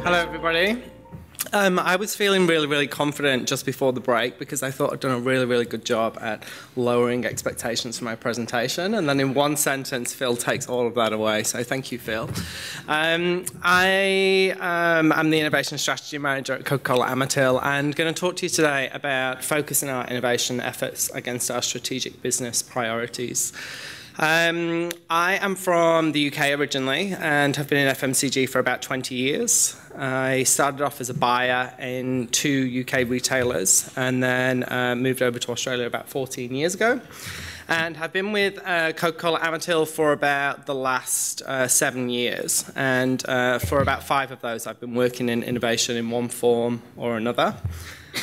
Hello, everybody. I was feeling really confident just before the break because I thought I'd done a really good job at lowering expectations for my presentation, and then in one sentence Phil takes all of that away, so thank you, Phil. I am the Innovation Strategy Manager at Coca-Cola Amatil and going to talk to you today about focusing our innovation efforts against our strategic business priorities. I am from the UK originally and have been in FMCG for about 20 years. I started off as a buyer in 2 UK retailers and then moved over to Australia about 14 years ago, and have been with Coca-Cola Amatil for about the last 7 years, and for about 5 of those I've been working in innovation in one form or another,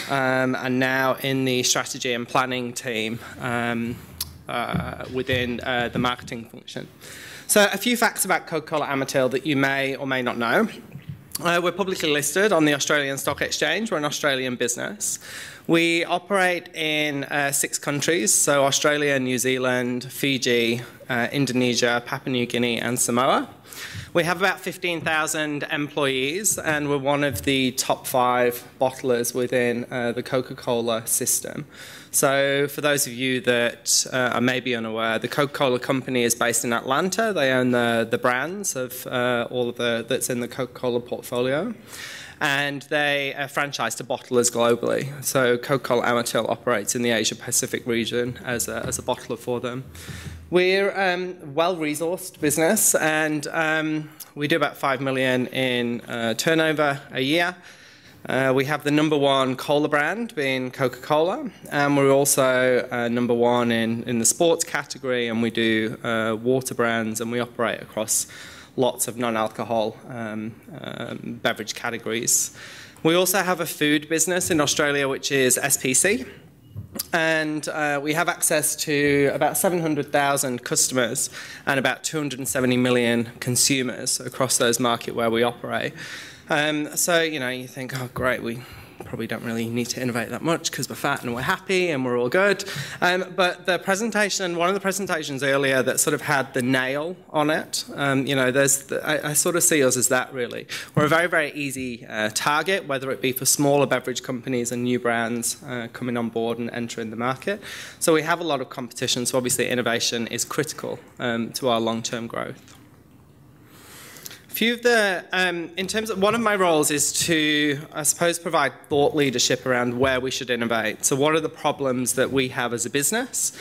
and now in the strategy and planning team within the marketing function. So a few facts about Coca-Cola Amatil that you may or may not know. We're publicly listed on the Australian Stock Exchange. We're an Australian business. We operate in 6 countries, so Australia, New Zealand, Fiji, Indonesia, Papua New Guinea and Samoa. We have about 15,000 employees, and we're one of the top 5 bottlers within the Coca-Cola system. So for those of you that are maybe unaware, the Coca-Cola company is based in Atlanta. They own the brands of all of that's in the Coca-Cola portfolio, and they franchise to bottlers globally. So Coca-Cola Amatil operates in the Asia-Pacific region as a bottler for them. We're a well-resourced business, and we do about 5 million in turnover a year. We have the #1 cola brand being Coca-Cola, and we're also #1 in the sports category, and we do water brands, and we operate across lots of non-alcohol beverage categories. We also have a food business in Australia, which is SPC. And we have access to about 700,000 customers and about 270 million consumers across those markets where we operate. So, you know, you think, oh, great, we probably don't really need to innovate that much because we're fat and we're happy and we're all good. But the presentation, one of the presentations earlier that sort of had the nail on it, you know, I sort of see us as that really. We're a very easy target, whether it be for smaller beverage companies and new brands coming on board and entering the market. So we have a lot of competition, so obviously innovation is critical to our long-term growth. Few of the, in terms of, one of my roles is to, I suppose, provide thought leadership around where we should innovate. So what are the problems that we have as a business,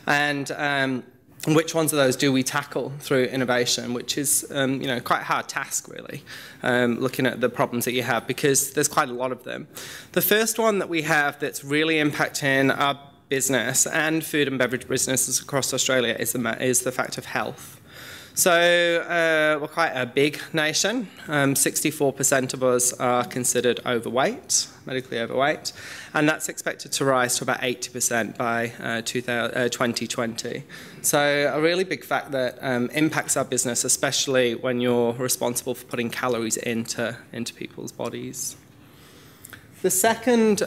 and which ones of those do we tackle through innovation, which is, you know, quite a hard task really, looking at the problems that you have, because there's quite a lot of them. The first one that we have that's really impacting our business and food and beverage businesses across Australia is the fact of health. So we're quite a big nation. 64% of us are considered overweight, medically overweight, and that's expected to rise to about 80% by 2020. So a really big fact that impacts our business, especially when you're responsible for putting calories into people's bodies. The second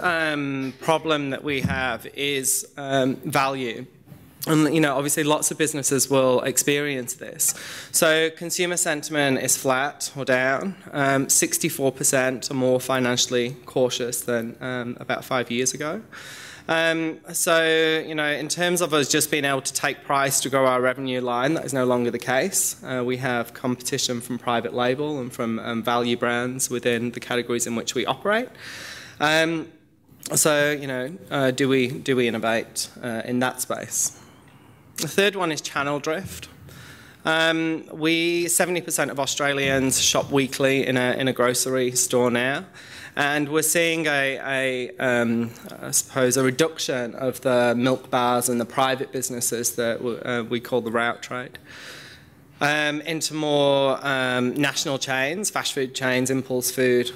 problem that we have is value. And, you know, obviously lots of businesses will experience this. So consumer sentiment is flat or down. 64% are more financially cautious than about 5 years ago. So, you know, in terms of us just being able to take price to grow our revenue line, that is no longer the case. We have competition from private label and from value brands within the categories in which we operate. So, you know, do we innovate in that space? The third one is channel drift. 70% of Australians shop weekly in a grocery store now, and we're seeing I suppose a reduction of the milk bars and the private businesses that we call the route trade, into more national chains, fast food chains, impulse food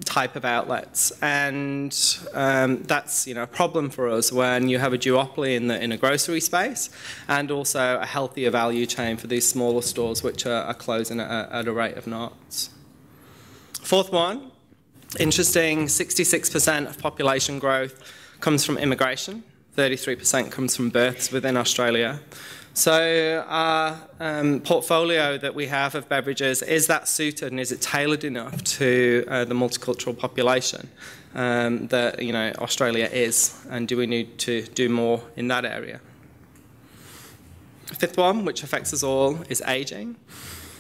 type of outlets, and that's, you know, a problem for us when you have a duopoly in a grocery space, and also a healthier value chain for these smaller stores which are closing at a rate of knots. Fourth one, interesting, 66% of population growth comes from immigration, 33% comes from births within Australia. So our portfolio that we have of beverages, is that suited and is it tailored enough to the multicultural population that Australia is, and do we need to do more in that area? The fifth one, which affects us all, is ageing.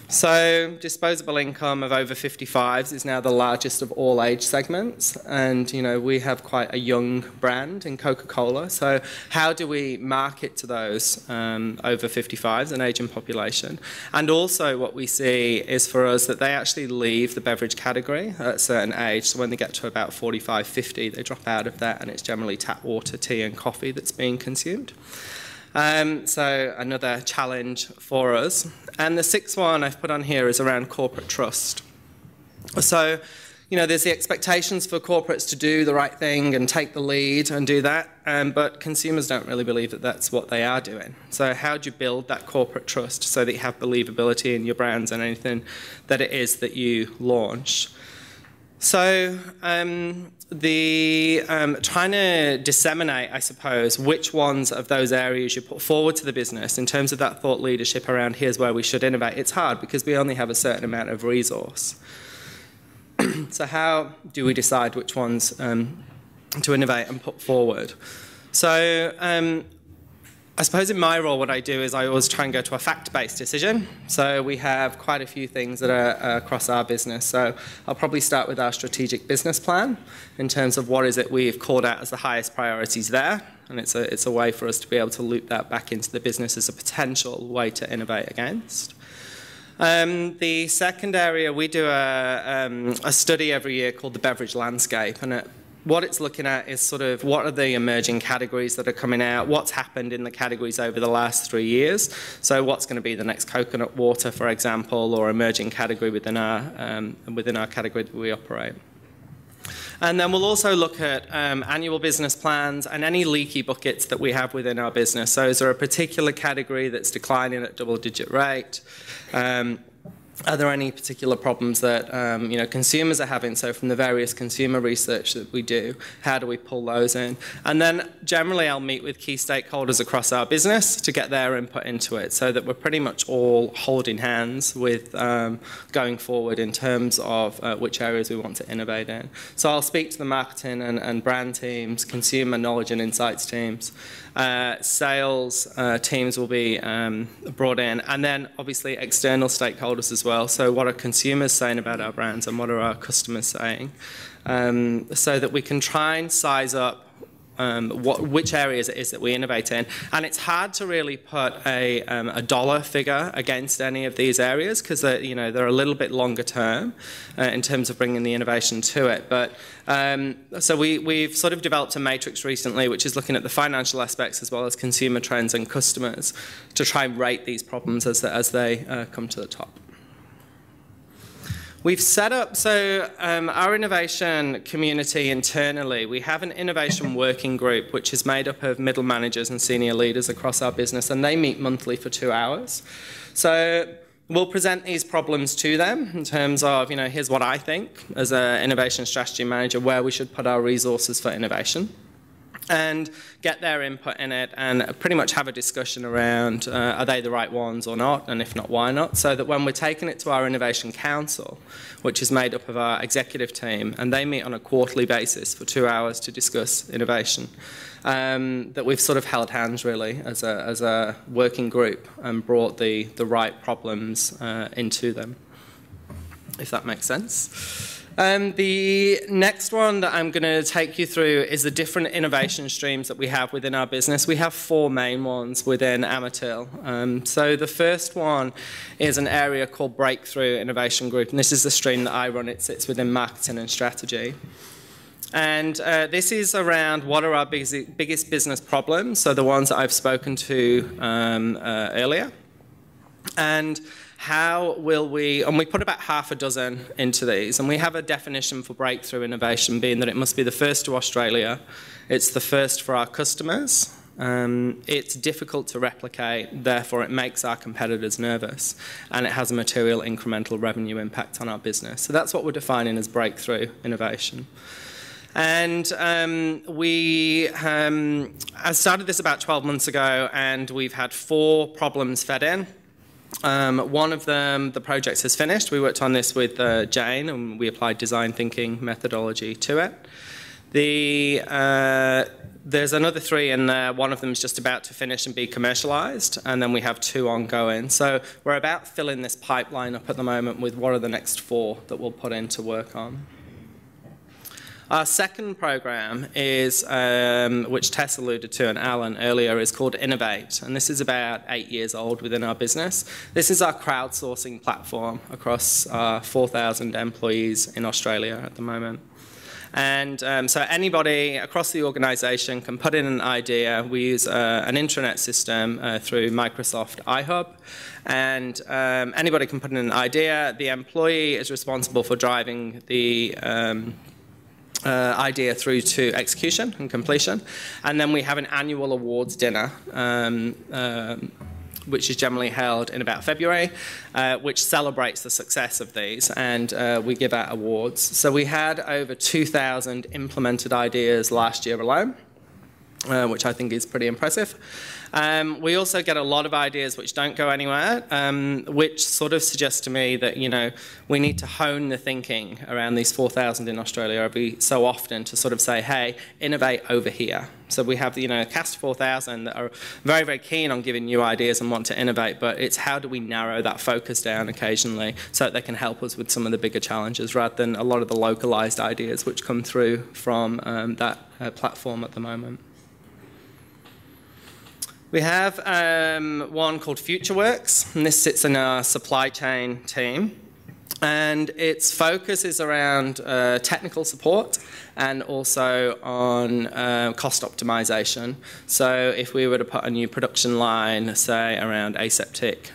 So disposable income of over 55s is now the largest of all age segments, and we have quite a young brand in Coca-Cola. So how do we market to those over 55s, an ageing population? And also what we see is for us that they actually leave the beverage category at a certain age. So when they get to about 45, 50, they drop out of that, and it's generally tap water, tea and coffee that's being consumed. So another challenge for us. And the sixth one I've put on here is around corporate trust. So, there's the expectations for corporates to do the right thing and take the lead and do that, but consumers don't really believe that that's what they are doing. So how do you build that corporate trust so that you have believability in your brands and anything that it is that you launch? So trying to disseminate, I suppose, which ones of those areas you put forward to the business in terms of that thought leadership around here's where we should innovate. It's hard because we only have a certain amount of resource. So how do we decide which ones to innovate and put forward? So I suppose in my role what I do is I always try and go to a fact-based decision. So we have quite a few things that are across our business. So I'll probably start with our strategic business plan in terms of what is it we've called out as the highest priorities there. And it's a way for us to be able to loop that back into the business as a potential way to innovate against. The second area, we do a study every year called the beverage landscape, and what it's looking at is sort of what are the emerging categories that are coming out, what's happened in the categories over the last 3 years. So what's going to be the next coconut water, for example, or emerging category within our category that we operate. And then we'll also look at annual business plans and any leaky buckets that we have within our business. So is there a particular category that's declining at double-digit rate? Are there any particular problems that consumers are having? So from the various consumer research that we do, how do we pull those in? And then generally I'll meet with key stakeholders across our business to get their input into it so that we're pretty much all holding hands with going forward in terms of which areas we want to innovate in. So I'll speak to the marketing and brand teams, consumer knowledge and insights teams. Sales teams will be brought in, and then obviously external stakeholders as well. So what are consumers saying about our brands and what are our customers saying? So that we can try and size up which areas it is that we innovate in. And it's hard to really put a dollar figure against any of these areas because they're a little bit longer term in terms of bringing the innovation to it. But so we've sort of developed a matrix recently which is looking at the financial aspects as well as consumer trends and customers to try and rate these problems as they come to the top. We've set up, our innovation community internally, we have an innovation working group which is made up of middle managers and senior leaders across our business, and they meet monthly for 2 hours. So we'll present these problems to them in terms of, here's what I think as an innovation strategy manager, where we should put our resources for innovation, and get their input in it and pretty much have a discussion around are they the right ones or not, and if not, why not, so that when we're taking it to our Innovation Council, which is made up of our executive team, and they meet on a quarterly basis for 2 hours to discuss innovation, that we've sort of held hands really as a working group and brought the right problems into them, if that makes sense. The next one that I'm going to take you through is the different innovation streams that we have within our business. We have 4 main ones within Amatil. So the first one is an area called Breakthrough Innovation Group, and this is the stream that I run. It sits within marketing and strategy. And this is around what are our biggest business problems, so the ones that I've spoken to earlier. And how will we, and we put about half a dozen into these, and we have a definition for breakthrough innovation being that it must be the first to Australia, it's the first for our customers, it's difficult to replicate, therefore it makes our competitors nervous, and it has a material incremental revenue impact on our business. So that's what we're defining as breakthrough innovation. And I started this about 12 months ago, and we've had 4 problems fed in. One of them, the project has finished. We worked on this with Jane, and we applied design thinking methodology to it. There's another 3 in there. One of them is just about to finish and be commercialized, and then we have 2 ongoing. So we're about filling this pipeline up at the moment with what are the next 4 that we'll put in to work on. Our second program is, which Tess alluded to and Alan earlier, is called Innovate, and this is about 8 years old within our business. This is our crowdsourcing platform across 4,000 employees in Australia at the moment. And so anybody across the organisation can put in an idea. We use an intranet system through Microsoft iHub, and anybody can put in an idea. The employee is responsible for driving the idea through to execution and completion. And then we have an annual awards dinner, which is generally held in about February, which celebrates the success of these, and we give out awards. So we had over 2,000 implemented ideas last year alone, which I think is pretty impressive. We also get a lot of ideas which don't go anywhere, which sort of suggests to me that, you know, we need to hone the thinking around these 4,000 in Australia every so often to sort of say, hey, innovate over here. So we have, you know, a cast of 4,000 that are very, very keen on giving new ideas and want to innovate, but it's how do we narrow that focus down occasionally so that they can help us with some of the bigger challenges rather than a lot of the localized ideas which come through from that platform at the moment. We have one called FutureWorks, and this sits in our supply chain team. And its focus is around technical support and also on cost optimization. So if we were to put a new production line, say around aseptic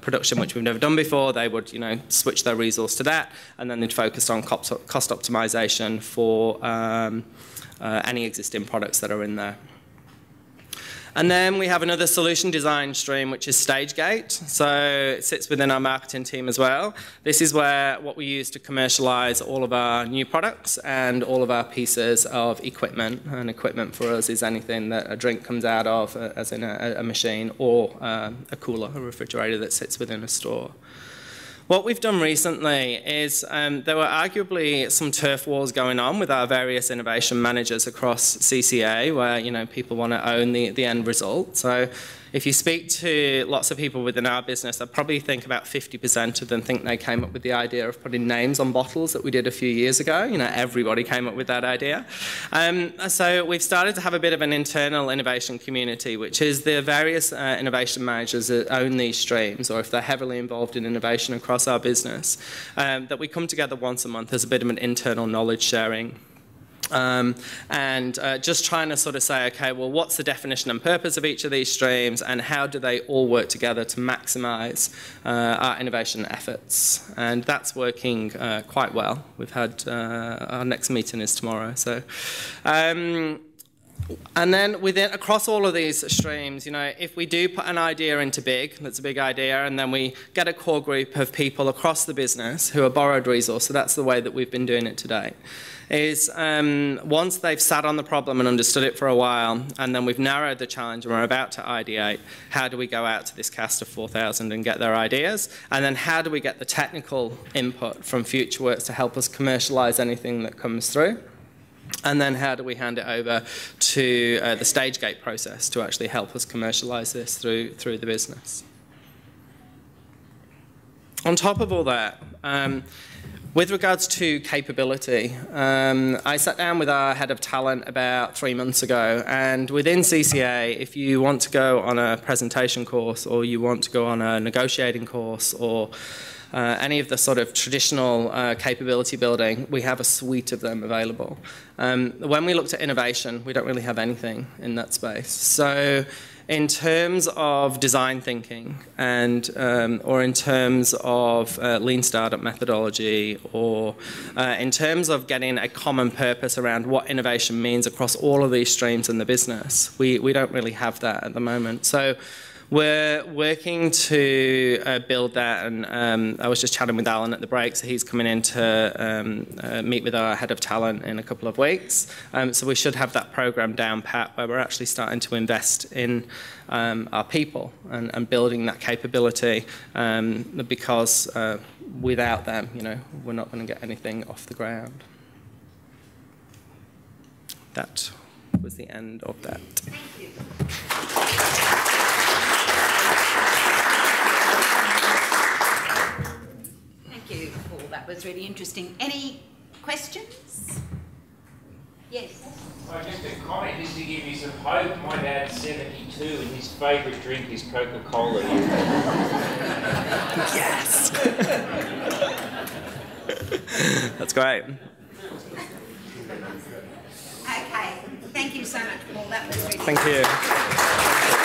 production, which we've never done before, they would, you know, switch their resource to that, and then they'd focus on cost optimization for any existing products that are in there. And then we have another solution design stream, which is Stagegate. So it sits within our marketing team as well. This is what we use to commercialize all of our new products and all of our pieces of equipment. And equipment for us is anything that a drink comes out of, as in a machine, or a cooler, a refrigerator that sits within a store. What we've done recently is there were arguably some turf wars going on with our various innovation managers across CCA, where, you know, people want to own the end result. So if you speak to lots of people within our business, I probably think about 50% of them think they came up with the idea of putting names on bottles that we did a few years ago. You know, everybody came up with that idea. So we've started to have a bit of an internal innovation community, which is the various innovation managers that own these streams, or if they're heavily involved in innovation across our business, that we come together once a month as a bit of an internal knowledge sharing. Just trying to sort of say, okay, well, what's the definition and purpose of each of these streams, and how do they all work together to maximize our innovation efforts? And that's working quite well. We've had our next meeting is tomorrow. So, and then across all of these streams, you know, if we do put an idea into big, that's a big idea, and then we get a core group of people across the business who are borrowed resource, so that's the way that we've been doing it today, is once they've sat on the problem and understood it for a while, and then we've narrowed the challenge and we're about to ideate, how do we go out to this cast of 4,000 and get their ideas? And then how do we get the technical input from FutureWorks to help us commercialize anything that comes through? And then how do we hand it over to the Stagegate process to actually help us commercialize this through the business? On top of all that, with regards to capability, I sat down with our head of talent about 3 months ago, and within CCA, if you want to go on a presentation course, or you want to go on a negotiating course, or any of the sort of traditional capability building, we have a suite of them available. When we looked at innovation, we don't really have anything in that space. So in terms of design thinking, and or in terms of lean startup methodology, or in terms of getting a common purpose around what innovation means across all of these streams in the business, we don't really have that at the moment. So We're working to build that, and I was just chatting with Alan at the break, so he's coming in to meet with our head of talent in a couple of weeks. So we should have that program down pat, where we're actually starting to invest in our people and building that capability, because without them, you know, we're not going to get anything off the ground. That was the end of that. Thank you. Thank you, Paul. That was really interesting. Any questions? Yes. Well, just a comment, just to give you some hope. My dad's 72 and his favourite drink is Coca-Cola. Yes! That's great. Okay. Thank you so much, Paul. That was really Thank you.